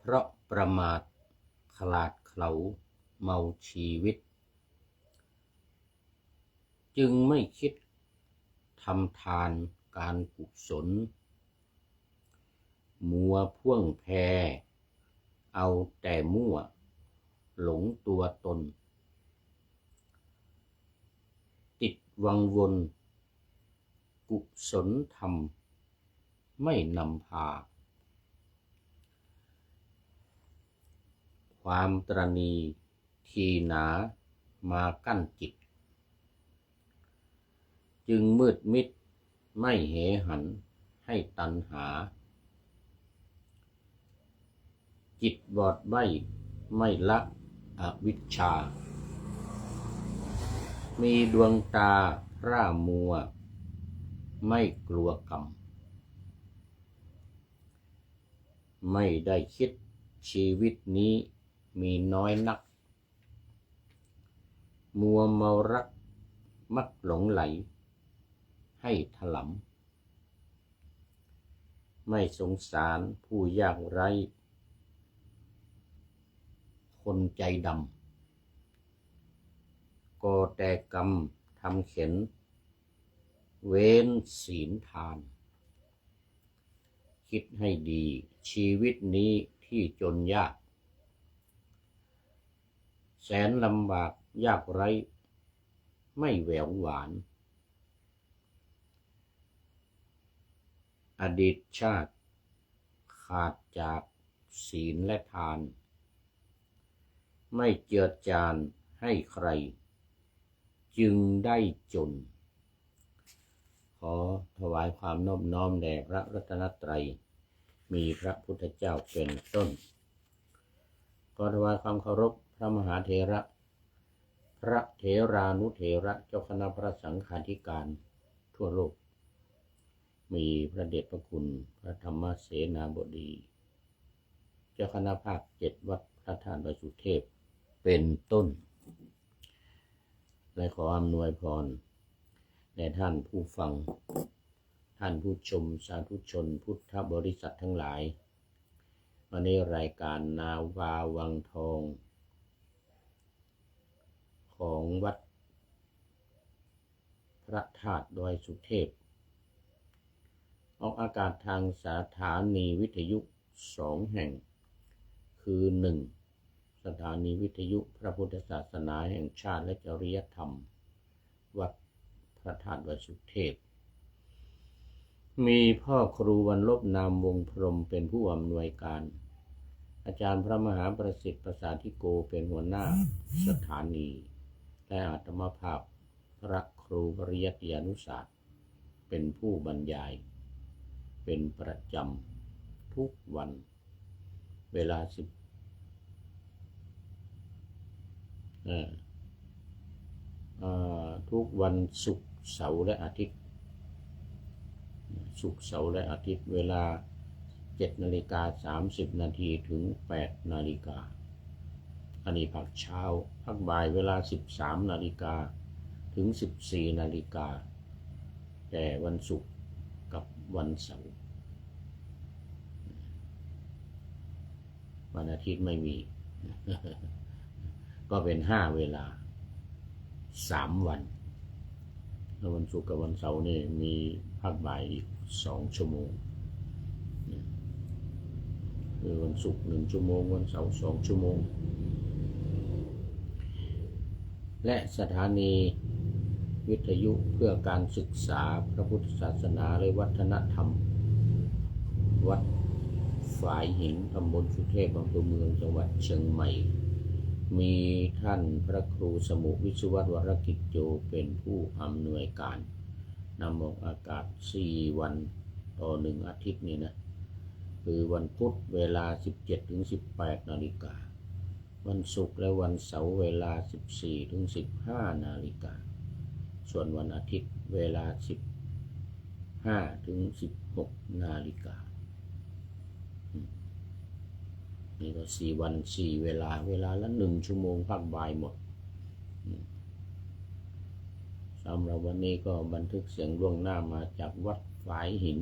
เพราะประมาทขลาดเขลาเมาชีวิตจึงไม่คิดทำทานการกุศลมัวพ่วงแพเอาแต่มั่วหลงตัวตนติดวังวนกุศลธรรมไม่นำพาความตระหนี่ทีหนามากั้นจิตจึงมืดมิดไม่เหหันให้ตัณหาจิตบอดใบ้ไม่ละอวิชชามีดวงตาพร่ามัวไม่กลัวกรรมไม่ได้คิดชีวิตนี้มีน้อยนักมัวเมารักมักหลงไหลให้ถลำไม่สงสารผู้ยากไร้คนใจดำก่อแต่กรรมทำเข็ญเว้นศีลทานคิดให้ดีชีวิตนี้ที่จนยากแสนลำบากยากไร้ไม่แหววหวานอดีตชาติขาดจากศีลและทานไม่เจือจานให้ใครจึงได้จนขอถวายความนอบน้อมแด่พระรัตนตรัยมีพระพุทธเจ้าเป็นต้นขอถวายความเคารพพระมหาเถระพระเถรานุเถระเจ้าคณะพระสังฆาธิการทั่วโลกมีพระเดชพระคุณพระธรรมเสนาบดีเจ้าคณะภาค7วัดพระธาตุดอยสุเทพเป็นต้นและขออำนวยพรแด่ท่านผู้ฟังท่านผู้ชมสาธุชนพุทธบริษัททั้งหลายวันนี้รายการนาวาวังทองของวัดพระธาตุดอยสุเทพออกอากาศทางสถานีวิทยุ2แห่งคือ1สถานีวิทยุพระพุทธศาสนาแห่งชาติและจริยธรรมวัดพระธาตุดอยสุเทพมีพ่อครูวรรลบนามวงพรหมเป็นผู้อำนวยการอาจารย์พระมหาประสิทธิ์ประสาธิโกเป็นหัวหน้าสถานีและอาตมาภาพพระครูปริยัติยานุศาสตร์เป็นผู้บรรยายเป็นประจำทุกวันเวลาทุกวันศุกร์เสาร์และอาทิตย์ศุกร์เสาร์และอาทิตย์เวลา7:30 นาทีถึง8 นาฬิกาอันนี้พักเช้าพักบ่ายเวลา13 นาฬิกาถึง14 นาฬิกาแต่วันศุกร์กับวันเสาร์วันอาทิตย์ไม่มี ก็เป็น5 เวลา3 วันแล้ววันศุกร์กับวันเสาร์นี่มีพักบ่ายอีก2 ชั่วโมงคือวันศุกร์1 ชั่วโมงวันเสาร์2 ชั่วโมงและสถานีวิทยุเพื่อการศึกษาพระพุทธศาสนาและวัฒนธรรมวัดฝายหินตำบลสุเทพอำเภอเมืองจังหวัดเชียงใหม่มีท่านพระครูสมุวิศววรกิจโยเป็นผู้อำนวยการนำออกอากาศ4 วันต่อ1 อาทิตย์นี่นะคือวันพุธเวลา 17-18 นาฬิกาวันศุกร์และวันเสาร์เวลา 14-15 นาฬิกาส่วนวันอาทิตย์เวลา 15-16 นาฬิกานี่ก็4 วัน4 เวลาละ1 ชั่วโมงพักบ่ายหมดสำหรับวันนี้ก็บันทึกเสียงล่วงหน้ามาจากวัดฝายหิน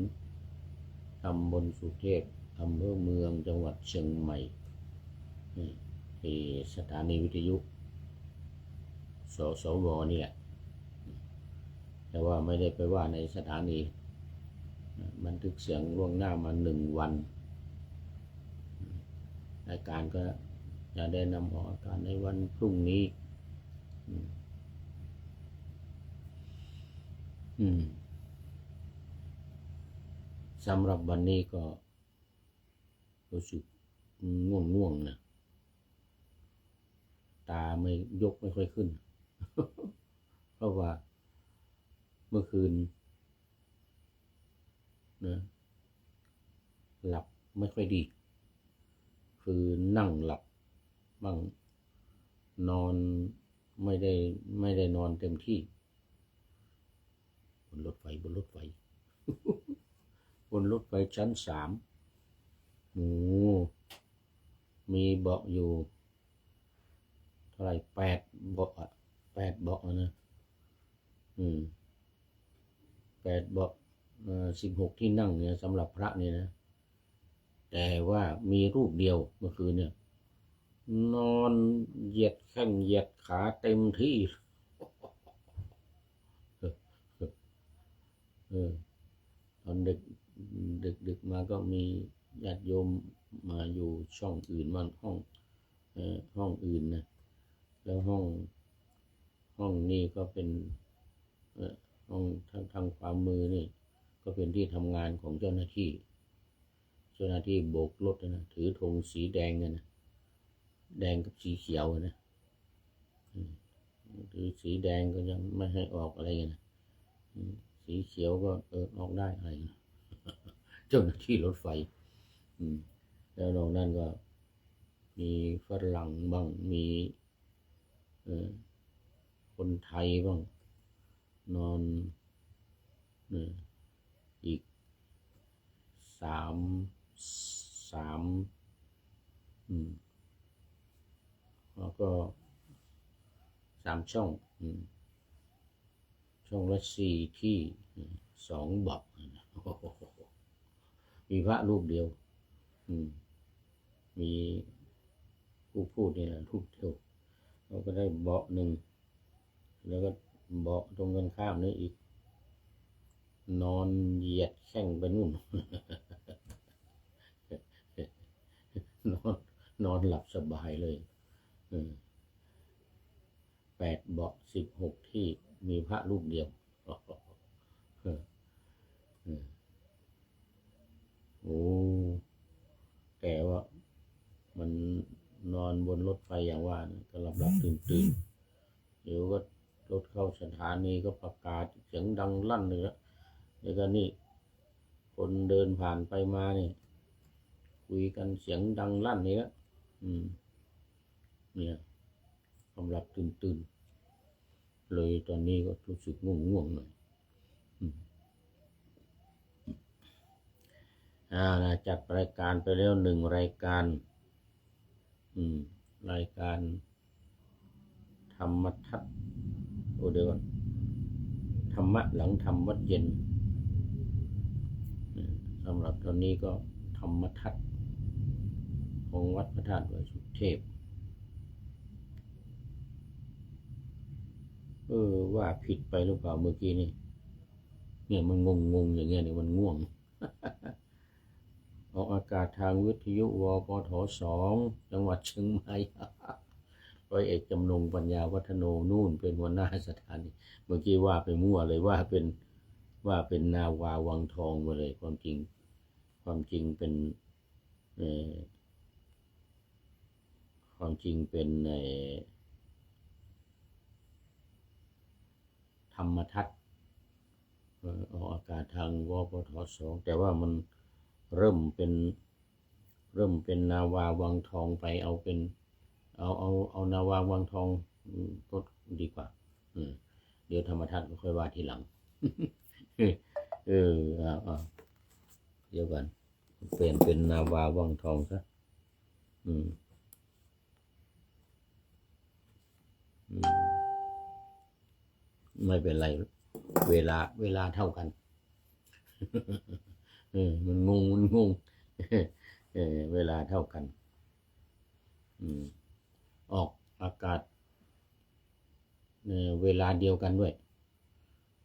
ตำบลสุเทพ อำเภอเมืองจังหวัดเชียงใหม่ที่สถานีวิทยุสวนี่แหละแต่ว่าไม่ได้ไปว่าในสถานีบันทึกเสียงล่วงหน้ามา1 วันรายการก็จะได้นำออกอากาศในวันพรุ่งนี้สำหรับวันนี้ก็รู้สึกง่วงนะตาไม่ยกไม่ค่อยขึ้น เพราะว่าเมื่อคืนนะหลับไม่ค่อยดีคือนั่งหลับบ้างนอนไม่ได้นอนเต็มที่บนรถไฟ บนรถไฟชั้น3มีเบาะอยู่เท่าไหร่8 เบาะ8 เบาะนะ8 เบาะ16 ที่นั่งเนี่ยสำหรับพระเนี่ยนะแต่ว่ามีรูปเดียวเมื่อคืนเนี่ยนอนเหยียดแข้งเหยียดขาเต็มที่ตอนดึกมาก็มีญาติโยมมาอยู่ช่องอื่นมันห้องอื่นนะแล้วห้องนี้ก็เป็นห้องทางความมือนี่ก็เป็นที่ทำงานของเจ้าหน้าที่โบกรถนะถือธงสีแดงนะแดงกับสีเขียวนะถือสีแดงก็ยังไม่ให้ออกอะไรนะสีเขียวก็ออกได้อะไรนะเจ้าหน้าที่รถไฟแล้วนอกนั้นก็มีฝรั่งบ้างมีคนไทยบ้างนอนอีกสามแล้วก็3 ช่องละ4 ที่2 เบาะมีพระรูปเดียวมีผู้พูดเนี่ยรูปเดียวเราก็ได้เบาะ1แล้วก็เบาะตรงกันข้ามนี่อีกนอนเหยียดแข้งไปนู่น นอนหลับสบายเลย8 เบาะ16 ที่มีพระรูปเดียวโอ้แต่ว่ามันนอนบนรถไฟอย่างว่านะก็หลับตื่นเดี๋ยวก็รถเข้าสถานีก็ประกาศเสียงดังลั่นเลยแล้วก็นี่คนเดินผ่านไปมาเนี่ยคุยกันเสียงดังลั่นนี่เนี่ยหลับตื่นเลยตอนนี้ก็รู้สึกง่วงหน่อยนะจัดรายการไปแล้ว1 รายการรายการธรรมทัศน์เดี๋ยวก่อนธรรมะหลังธรรมวัดเย็นสำหรับตอนนี้ก็ธรรมทัศน์ของวัดพระธาตุดอยสุเทพว่าผิดไปหรือเปล่าเมื่อกี้นี่เนี่ยมันงงอย่างเงี้ยเนี่ยมันง่วง ออกอากาศทางวิทยุวปท2จังหวัดเชียงใหม่ ร้อยเอกจำนงปัญญาวัฒโนนู่นเป็นหัวหน้าสถานีเมื่อกี้ว่าไปมั่วเลยว่าเป็นนาวาวังทองมาเลยความจริงเป็นธรรมทัศน์ออกอากาศทางวปท2แต่ว่ามันเริ่มเป็นนาวาวังทองไปเอาเป็นเอานาวาวังทองก็ดีกว่าเดี๋ยวธรรมทัศน์ก็ค่อยว่าทีหลัง เดี๋ยวกันเปลี่ยนเป็นนาวาวังทองซะไม่เป็นไรเวลาเท่ากันมันงง เวลาเท่ากันออกอากาศเวลาเดียวกันด้วย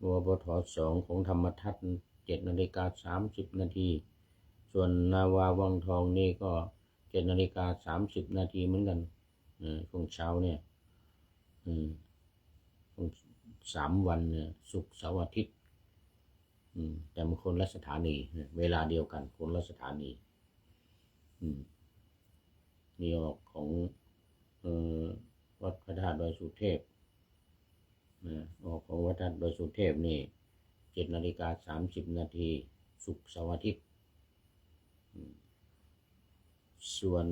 วปท2ของธรรมทัศน์7:30 นาทีส่วนนาวาวังทองนี่ก็7:30 นาทีเหมือนกันช่วงเช้าเนี่ย3 วันเนี่ยศุกร์เสาร์อาทิตย์แต่มันคนละสถานีเวลาเดียวกันคนละสถานีนี่ออกของวัดพระธาตุดอยสุเทพออกของวัดพระธาตุดอยสุเทพนี่7:30 นาทีศุกร์เสาร์อาทิตย์ส่วน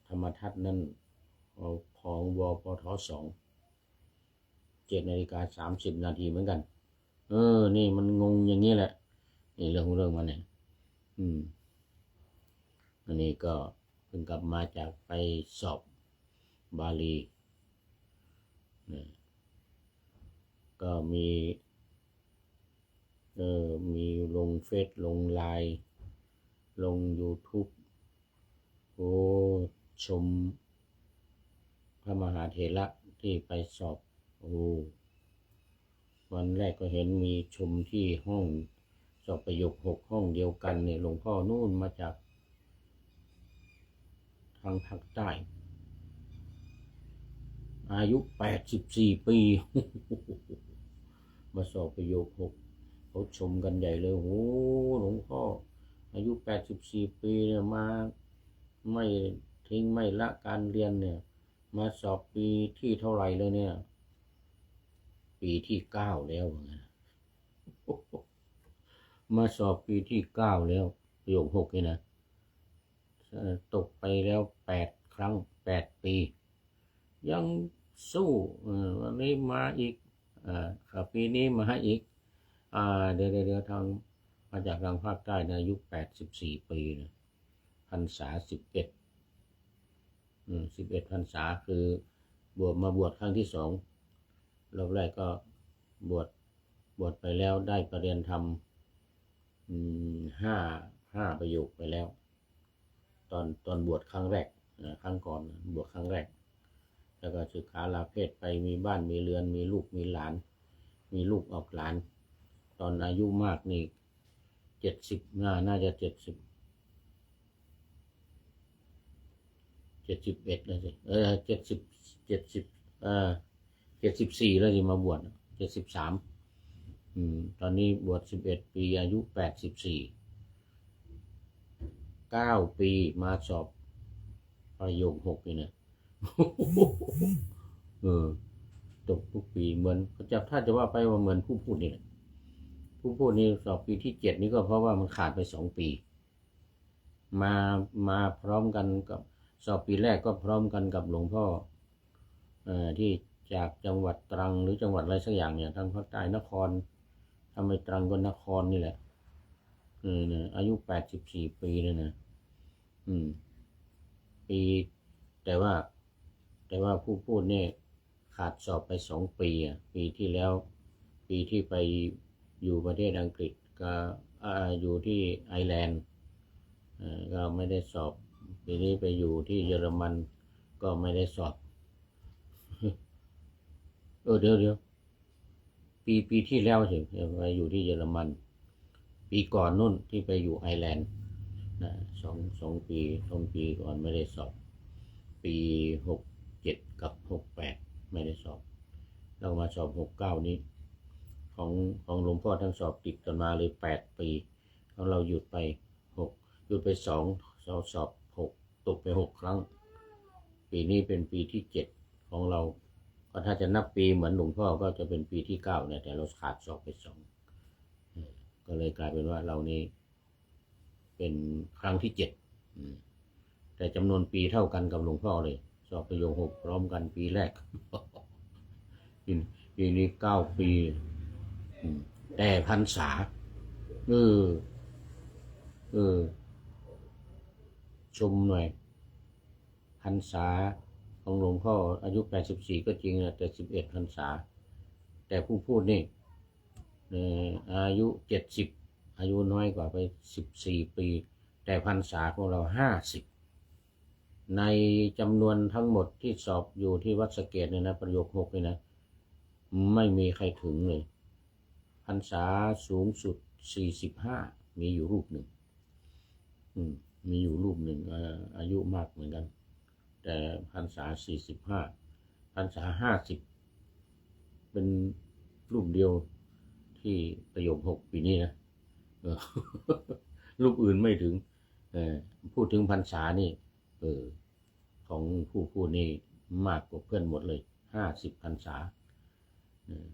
ธรรมทัศน์นั่นของวปท2 7:30 นาทีเหมือนกันนี่มันงงอย่างนี้แหละนี่เรื่องมันเนี่ยอันนี้ก็เพิ่งกลับมาจากไปสอบบาลีก็มีลงเฟซลงไลน์ลง YouTube ชมพระมหาเถระที่ไปสอบวันแรกก็เห็นมีชมที่ห้องสอบประโยค6ห้องเดียวกันเนี่ยหลวงพ่อนู่นมาจากทางภาคใต้อายุ84 ปี มาสอบประโยค6เขาชมกันใหญ่เลยโหหลวงพ่ออายุ84 ปีเนี่ยมาไม่ทิ้งไม่ละการเรียนเนี่ยมาสอบปีที่เท่าไหร่เลยเนี่ยปีที่9แล้วมาสอบปีที่9แล้วประโยค6นี่นะตกไปแล้ว8 ครั้ง8 ปียังสู้วันนี้มาอีกปีนี้มาอีกเดี๋ยวทางมาจากทางภาคใต้นะอายุ84 ปีนะพรรษา11พรรษาคือบวชครั้งที่2รอบแรกก็บวชไปแล้วได้ประเรียนธรรม5 ประโยคไปแล้วตอนบวชครั้งแรกครั้งก่อนบวชครั้งแรกแล้วก็ศึกษาลาเพศไปมีบ้านมีเรือนมีลูกมีหลานมีลูกออกหลานตอนอายุมากนี่70น่าจะ71แล้วสิ74แล้วสิมาบวช73ตอนนี้บวช11 ปีอายุ84 9 ปีมาสอบประโยค6นี่นะตกทุกปีเหมือนถ้าจะว่าไปว่าเหมือนผู้พูดนี่แหละผู้พูดนี่สอบปีที่7นี่ก็เพราะว่ามันขาดไป2 ปีมาพร้อมกันกับสอบปีแรกก็พร้อมกันกับหลวงพ่อที่จากจังหวัดตรังหรือจังหวัดอะไรสักอย่างเนี่ยทางภาคใต้นครทำไมตรังก็นครนี่แหละอายุ84 ปีเลยนะปีแต่ว่าผู้พูดเนี่ยขาดสอบไป2 ปีปีที่แล้วปีที่ไปอยู่ประเทศอังกฤษก็อยู่ที่ไอร์แลนด์ก็ไม่ได้สอบปีนี้ไปอยู่ที่เยอรมันก็ไม่ได้สอบเดี๋ยวปีที่แล้วสิไปอยู่ที่เยอรมันปีก่อนนู่นที่ไปอยู่ไอร์แลนด์นะ2 ปีก่อนไม่ได้สอบปี67กับ68ไม่ได้สอบเรามาสอบ69นี้ของหลวงพ่อทั้งสอบติดกันมาเลย8 ปีของเราหยุดไปหยุดไป2สอบ6ตกไป6 ครั้งปีนี้เป็นปีที่7ของเราก็ถ้าจะนับปีเหมือนหลวงพ่อก็จะเป็นปีที่9เนี่ยแต่เราขาดสอบไป2ก็เลยกลายเป็นว่าเรานี้เป็นครั้งที่7แต่จำนวนปีเท่ากันกับหลวงพ่อเลยสอบประโยค6พร้อมกันปีแรกปีนี้9 ปีแต่พรรษาชมหน่อยพรรษาของหลวงพ่ออายุ84ก็จริงนะแต่11 พรรษาแต่ผู้พูดนี่อายุ70อายุน้อยกว่าไป14 ปี แต่พรรษาของเรา50ในจำนวนทั้งหมดที่สอบอยู่ที่วัดสะเกษเนี่ยนะประโยค6เนี่ยนะไม่มีใครถึงเลยพรรษาสูงสุด45มีอยู่รูปหนึ่งมีอยู่รูปหนึ่งอายุมากเหมือนกันแต่พรรษา45พรรษา50เป็นรูปเดียวที่ประโยค6ปีนี้นะรูปอื่นไม่ถึงพูดถึงพรรษานี่ของผู้พูดนี่มากกว่าเพื่อนหมดเลย50พรรษา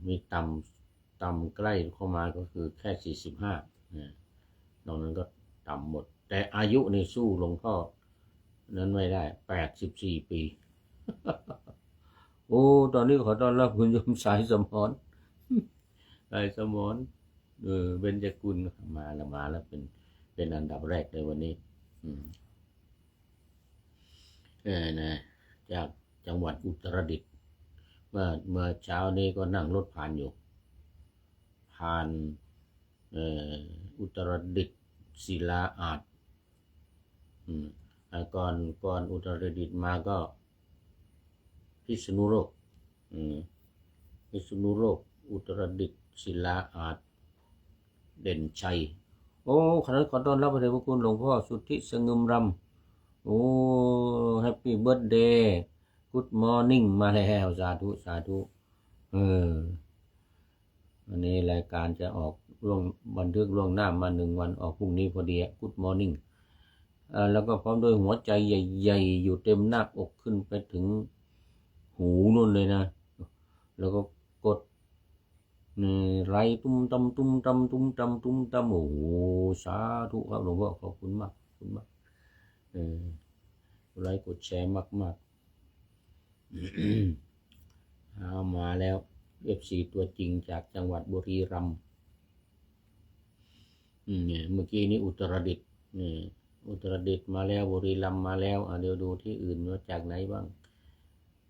มีต่ำใกล้เข้ามาก็คือแค่45นอกนั้นก็ต่ำหมดแต่อายุในสู้หลวงพ่อนั้นไม่ได้84ปีโอ้ตอนนี้ขอต้อนรับคุณโยมสายสมรสายสมรเบญจกุลมาแล้วเป็นอันดับแรกเลยวันนี้นะจากจังหวัดอุตรดิตถ์เมื่อเช้านี้ก็นั่งรถผ่านอยู่ผ่านอุตรดิตถ์ศิลาอาจก่อนอุตรดิตถ์มาก็พิษณุโลกอุตรดิตถ์ศิลาอาจเด่นชัยโอ้ขอต้อนรับพระเดชพระคุณหลวงพ่อสุทธิสงึมรำโอ้แฮปปี้เบิร์ธเดย์กู๊ดมอร์นิ่งมาแล้วสาธุวันนี้รายการจะออกบันทึกล่วงหน้ามา1 วันออกพรุ่งนี้พอดีกู๊ดมอร์นิ่งแล้วก็พร้อมด้วยหัวใจใหญ่ๆอยู่เต็มหน้าอกขึ้นไปถึงหูนู่นเลยนะแล้วก็กดไรตุ้มตำโอ้โหสาธุครับหลวงพ่อขอบคุณมากไลค์กดแชร์มากเอามาแล้ว FC ตัวจริงจากจังหวัดบุรีรัมย์เมื่อกี้นี้อุตรดิตถ์มาแล้วบุรีรัมย์มาแล้วเดี๋ยวดูที่อื่นว่าจากไหนบ้าง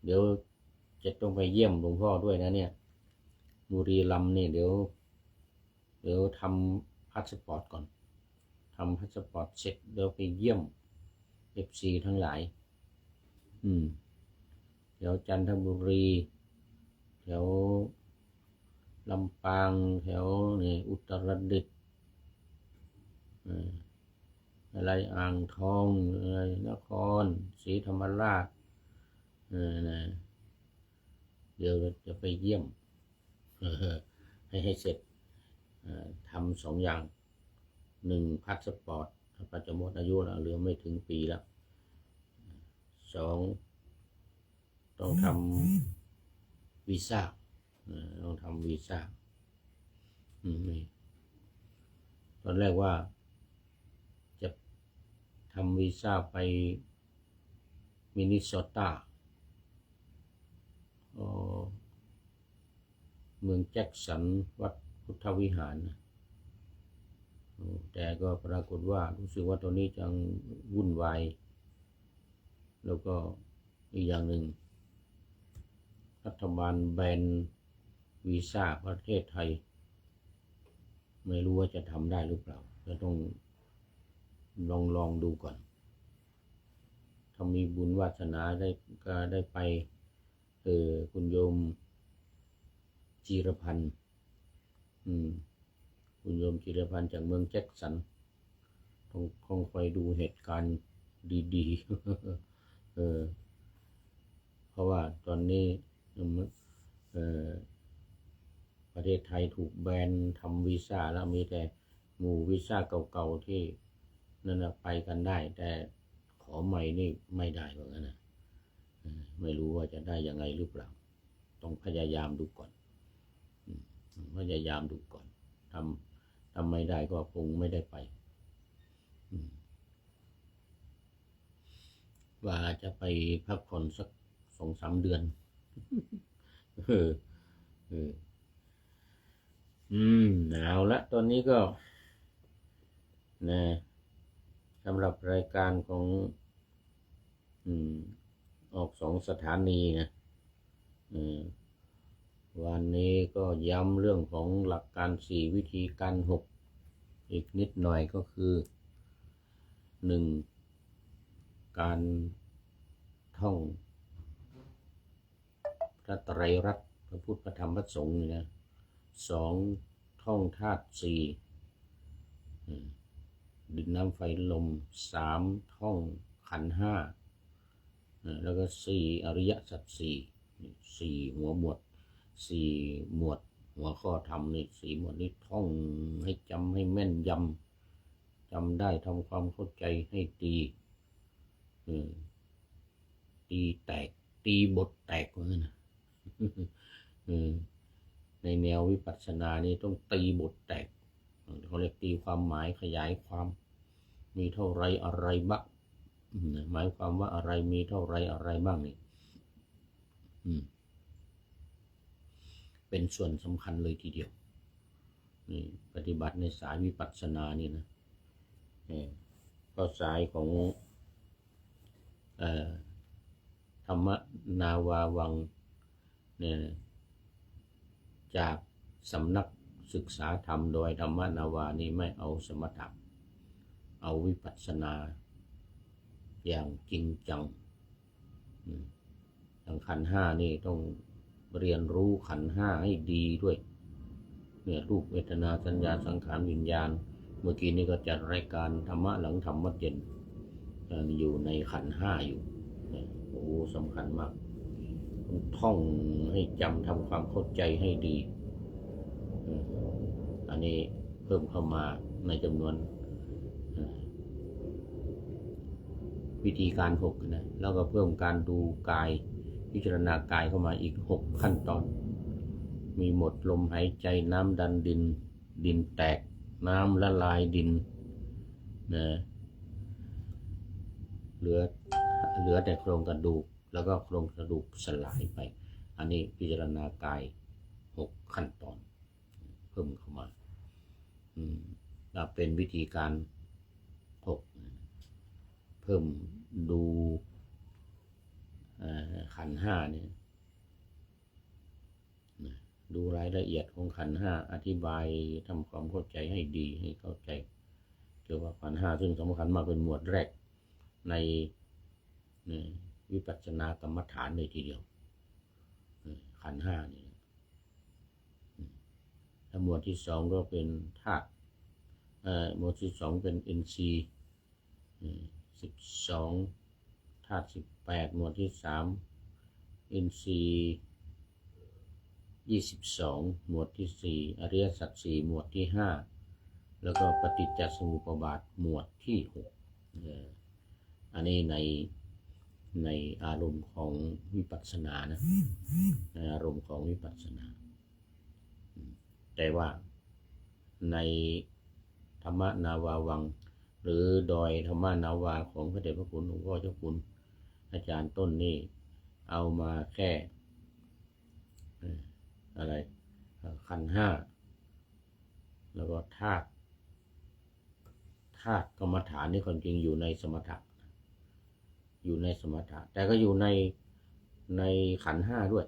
เดี๋ยวจะต้องไปเยี่ยมหลวงพ่อด้วยนะเนี่ยบุรีรัมย์นี่เดี๋ยวทำพาสปอร์ตก่อนทำพาสปอร์ตเสร็จเดี๋ยวไปเยี่ยม FC ทั้งหลายแถวจันทบุรีแถวลำปางแถวนี่อุตรดิตถ์อะไรอ่างทองอะไรนครศรีธรรมราชนะเดี๋ยวจะไปเยี่ยมให้เสร็จทำ2 อย่าง1พาสปอร์ตปัจจุบันอายุแล้วเหลือไม่ถึงปีแล้ว2ต้องทำวีซ่าตอนแรกว่าจะทำวีซ่าไปมินนิโซตาเมืองแจ็คสันวัดพุทธวิหารแต่ก็ปรากฏว่ารู้สึกว่าตอนนี้จังวุ่นวายแล้วก็อีกอย่างหนึ่งรัฐบาลแบนวีซ่าประเทศไทยไม่รู้ว่าจะทำได้หรือเปล่าจะต้องลองดูก่อนถ้ามีบุญวาสนาก็ได้ไปคุณโยมจีรพันธ์คุณโยมจีรพันธ์จากเมืองแจ็คสันต้องคอยดูเหตุการณ์ดีๆเพราะว่าตอนนี้ประเทศไทยถูกแบนทำวีซ่าแล้วมีแต่หมู่วีซ่าเก่าๆที่นั่นไปกันได้แต่ขอใหม่นี่ไม่ได้เหมือนกันนะไม่รู้ว่าจะได้ยังไงหรือเปล่าต้องพยายามดูก่อนทำไม่ได้ก็คงไม่ได้ไปว่าจะไปพักผ่อนสัก2-3 เดือนเอาละตอนนี้ก็นะสำหรับรายการของออก2 สถานีนะวันนี้ก็ย้ำเรื่องของหลักการ4วิธีการ6อีกนิดหน่อยก็คือ หนึ่งการท่องพระไตรลักษณ์พระพุทธพระธรรมพระสงฆ์นี่นะสองท่องธาตุสี่ดินน้ำไฟลมสามท่องขันธ์ห้าแล้วก็สี่อริยสัจสี่หัวหมวดสี่หมวดหัวข้อธรรมนี่สี่หมวดนี้ท่องให้จำให้แม่นยำจำได้ทำความเข้าใจให้ตีแตกตีบทแตกเลยนะในแนววิปัสสนานี่ต้องตีบทแตกเขาเรียกตีความหมายขยายความมีเท่าไรอะไรบ้างหมายความว่าอะไรมีเท่าไรอะไรบ้างนี่เป็นส่วนสำคัญเลยทีเดียวนี่ปฏิบัติในสายวิปัสสนานี่นะก็สายของธรรมนาวาวังเนี่ยจากสำนักศึกษาธรรมโดยธรรมนาวานี่ไม่เอาสมถะเอาวิปัสสนาอย่างจริงจังทางขันธ์ห้านี่ต้องเรียนรู้ขันธ์ห้าให้ดีด้วยเนี่ยรูปเวทนาสัญญาสังขารวิญญาณเมื่อกี้นี้ก็จัดรายการธรรมะหลังธรรมวัดเย็นอยู่ในขันธ์ห้าอยู่โอ้สำคัญมากต้องท่องให้จำทำความเข้าใจให้ดีอันนี้เพิ่มเข้ามาในจำนวนวิธีการ6นะแล้วก็เพิ่มการดูกายพิจารณากายเข้ามาอีก6ขั้นตอนมีหมดลมหายใจน้ำดันดินแตกน้ำละลายดินนะเหลือแต่โครงกระดูกแล้วก็โครงกระดูกสลายไปอันนี้พิจารณากาย6ขั้นตอนเพิ่มเข้ามาเป็นวิธีการ6เพิ่มดูขันธ์ห้าเนี่ยดูรายละเอียดของขันธ์ห้าอธิบายทำความเข้าใจให้ดีให้เข้าใจเกี่ยวกับขันธ์ห้าซึ่งสำคัญมากเป็นหมวดแรกในวิปัสสนากรรมฐานเลยทีเดียวขันธ์ห้านี่ถ้าหมวดที่สองก็เป็นธาตุหมวดที่สองเป็นอินทรีย์12ธาตุ18หมวดที่3อินทรีย์22หมวดที่4อริยสัจ4หมวดที่5แล้วก็ปฏิจจสมุปบาทหมวดที่6อันนี้ในอารมณ์ของวิปัสสนานะในอารมณ์ของวิปัสสนาแต่ว่าในธรรมนาวาวังหรือโดยธรรมนาวาของพระเดชพระคุณหลวงพ่อเจ้าคุณอาจารย์ต้นนี่เอามาแค่อะไรขันธ์ห้าแล้วก็ธาตุกรรมฐานนี่ความจริงอยู่ในสมถะแต่ก็อยู่ในขันธ์ห้าด้วย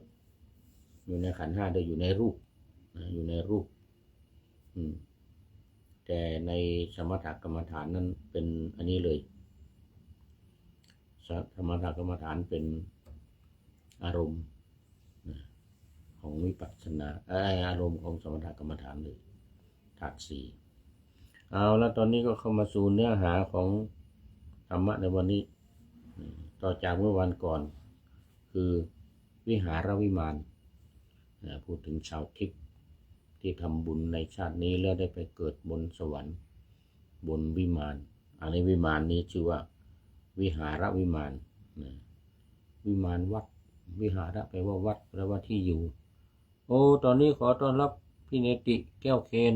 อยู่ในขันธ์ห้าด้วยอยู่ในรูปแต่ในสมถกรรมฐานนั้นเป็นอันนี้เลยสมถกรรมฐานเป็นอารมณ์ของวิปัสสนาอารมณ์ของสมถกรรมฐานเลยธาตุสี่เอาแล้วตอนนี้ก็เข้ามาสู่เนื้อหาของธรรมะในวันนี้ต่อจากเมื่อวันก่อนคือวิหารวิมานพูดถึงชาวทิพย์ที่ทำบุญในชาตินี้แล้วได้ไปเกิดบนสวรรค์บนวิมานอันนี้วิมานนี้ชื่อว่าวิหารวิมานวิมานวัดวิหารแปลว่าวัดแปลว่าที่อยู่โอ้ตอนนี้ขอต้อนรับพี่เนติแก้วเคน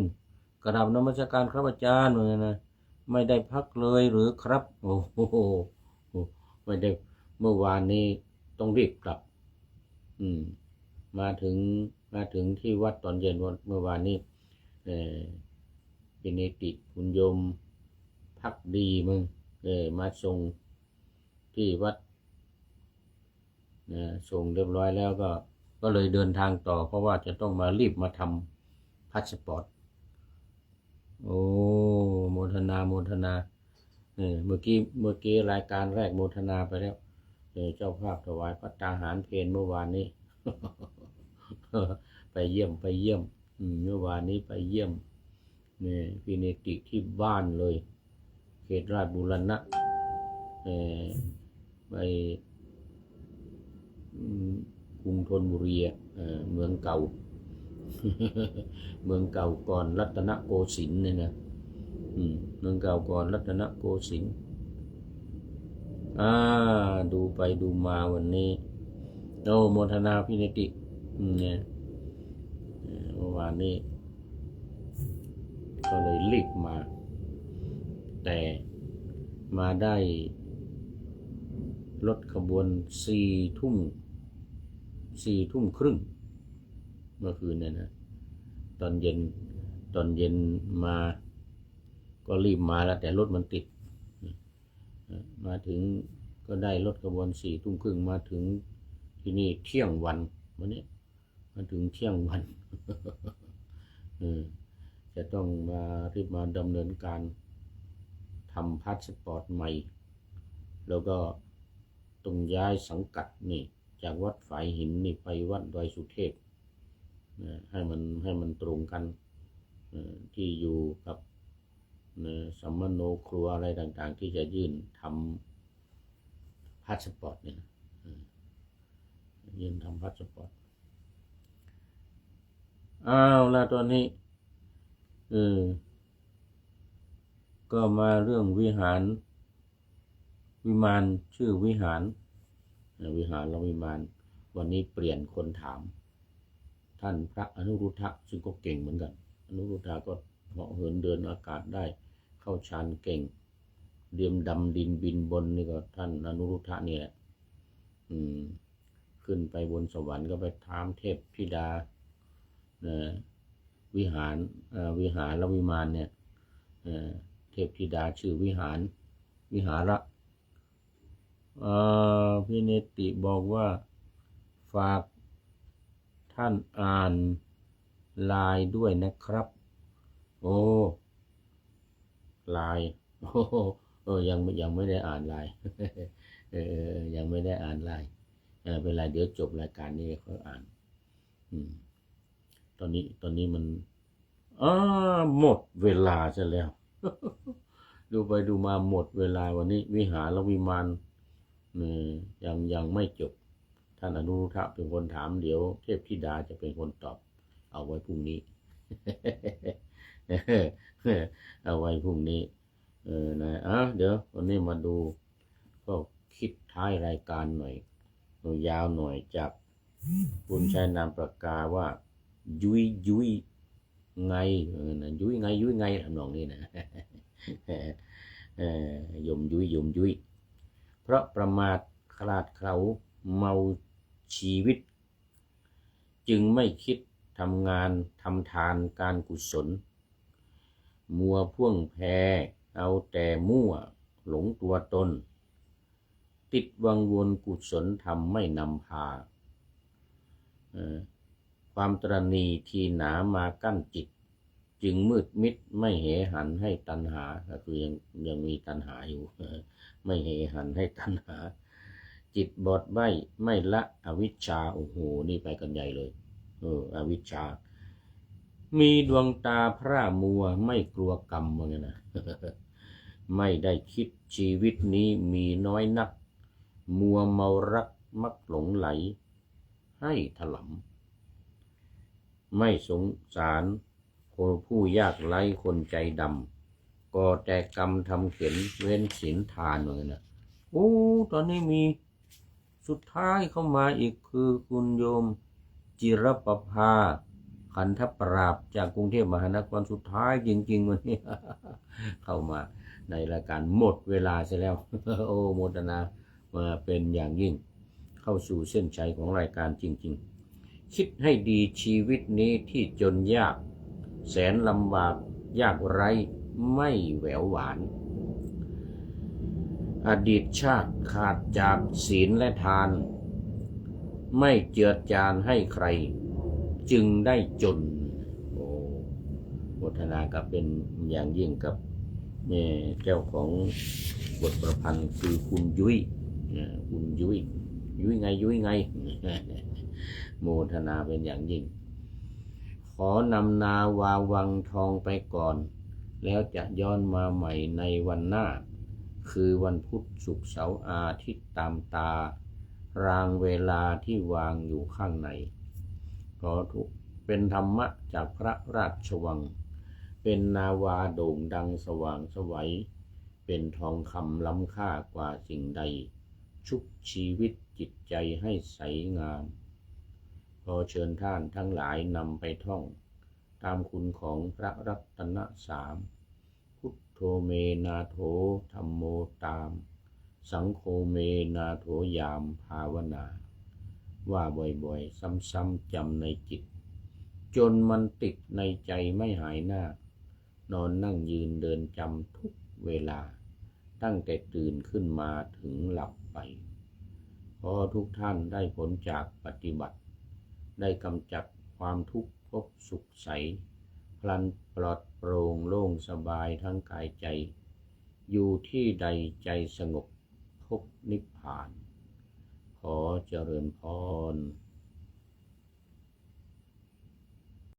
กราบนมัสการครับอาจารย์นะไม่ได้พักเลยหรือครับโอ้โหไม่ได้เมื่อวานนี้ต้องรีบกลับมาถึงที่วัดตอนเย็นเมื่อวานนี้เป็นเนติคุณโยมพักดีมึงมาส่งที่วัดส่งเรียบร้อยแล้วก็เลยเดินทางต่อเพราะว่าจะต้องมารีบมาทำพาสปอร์ตโอ้โมทนา เมื่อกี้รายการแรกโมทนาไปแล้วเจ้าภาพถวายพระตาหารเพลเมื่อวานนี้ ไปเยี่ยมเมื่อวานนี้ไปเยี่ยมเนี่ยพี่เนติที่บ้านเลยเขตราชบุรณะไปกรุงธนบุรีเมืองเก่า เมืองเก่าก่อนรัตนโกสินทร์เนี่ยนะเมืองเก่าก่อนรัตนโกสินทร์ดูไปดูมาวันนี้โมทนาพี่เนติเนี่ยเมื่อวานนี้ก็เลยรีบมา แต่มาได้รถขบวน4 ทุ่มครึ่งเมื่อคืนเนี่ยนะตอนเย็นมาก็รีบมาแล้วแต่รถมันติดมาถึงก็ได้รถขบวน4 ทุ่มครึ่งมาถึงที่นี่เที่ยงวันวันนี้มาถึงเที่ยงวัน จะต้องมารีบมาดำเนินการทำพาสปอร์ตใหม่แล้วก็ต้องย้ายสังกัดนี่จากวัดฝายหินนี่ไปวัดดอยสุเทพให้มันตรงกันที่อยู่กับสัมมโนครัวอะไรต่างๆที่จะยื่นทำพาสปอร์ตเนี่ยยื่นทำพาสปอร์ตแล้วตอนนี้ก็มาเรื่องวิหารวิมานชื่อวิหารและวิมานวันนี้เปลี่ยนคนถามท่านพระอนุรุทธะซึ่งก็เก่งเหมือนกันอนุรุทธะก็เหาะเหินเดินอากาศได้เข้าฌานเก่งเดียมดำดินบินบนนี่ก็ท่านอนุรุทธะนี่แหละขึ้นไปบนสวรรค์ก็ไปถามเทพธิดาวิหารและวิมานเนี่ยเทพธิดาชื่อวิหระพี่เนติบอกว่าฝากท่านอ่านไลน์ด้วยนะครับโอ้ไลน์ยังไม่ได้อ่านไลน์ ยังไม่ได้อ่านไลน์เป็นไรเดี๋ยวจบรายการนี้ค่อยอ่านตอนนี้มันหมดเวลาซะแล้ว ดูไปดูมาหมดเวลาวันนี้วิหารและวิมานยังไม่จบท่านอนุรุทธะเป็นคนถามเดี๋ยวเทพธิดาจะเป็นคนตอบเอาไว้พรุ่งนี้ เอาไว้พรุ่งนี้เดี๋ยววันนี้มาดูก็คิดท้ายรายการหน่อยยาวหน่อยจากคุณใช้นามปากกาว่ายุยไงยุยไงทำนองนี้นะ ยมยุยเพราะประมาทคลาดเคล้าเมาชีวิตจึงไม่คิดทำงานทำทานการกุศลมัวพ่วงแพเอาแต่มั่วหลงตัวตนติดวังวนกุศลทำไม่นำพาความตรณีทีหนามากั้นจิตจึงมืดมิดไม่เหหันให้ตัณหาก็คือยังมีตัณหาอยู่ไม่เหหันให้ตัณหาจิตบอดใบ้ไม่ละอวิชชาโอ้โหนี่ไปกันใหญ่เลยอวิชชามีดวงตาพร่ามัวไม่กลัวกรรมว่าไงนะ ไม่ได้คิดชีวิตนี้มีน้อยนักมัวเมารักมักหลงไหลให้ถลำไม่สงสารคนผู้ยากไร้คนใจดำก็แต่กรรมทำเข็นเว้นศีลทานเลยนะตอนนี้มีสุดท้ายเข้ามาอีกคือคุณโยมจิรประภาขันธปราบจากกรุงเทพมหานครสุดท้ายจริงๆวันนี้ เข้ามาในรายการหมดเวลาเสียแล้ว โมทนามาเป็นอย่างยิ่งเข้าสู่เส้นชัยของรายการจริงๆคิดให้ดีชีวิตนี้ที่จนยากแสนลำบากยากไร้ไม่แหววหวานอดีตชาติขาดจากศีลและทานไม่เจือจานให้ใครจึงได้จนโมทนากับเป็นอย่างยิ่งกับ เจ้าของบทประพันธ์คือคุณยุ้ยคุณยุ้ยไง โมทนาเป็นอย่างยิ่ง ขอนำนาวาวังทองไปก่อน แล้วจะย้อนมาใหม่ในวันหน้า คือวันพุธศุกร์เสาร์อาทิตย์ตามตารางเวลาที่วางอยู่ข้างในขอทุกเป็นธรรมะจากพระราชวัง เป็นนาวาโด่งดังสว่างไสวเป็นทองคำล้ำค่ากว่าสิ่งใด ชุบชีวิตจิตใจให้ใสงาม ขอเชิญท่านทั้งหลายนำไปท่องตามคุณของพระรัตนสามพุทโธเมนาโถธัมโมตาม สังโฆเมนาโถยามภาวนา ว่าบ่อยๆซ้ำๆจำในจิต จนมันติดในใจไม่หายหน้านอนนั่งยืนเดินจำทุกเวลา ตั้งแต่ตื่นขึ้นมาถึงหลับไปขอทุกท่านได้ผลจากปฏิบัติได้กำจัดความทุกข์พบสุขใสพลันปลอดโปร่งโล่งสบายทั้งกายใจอยู่ที่ใดใจสงบพบนิพพานขอเจริญพร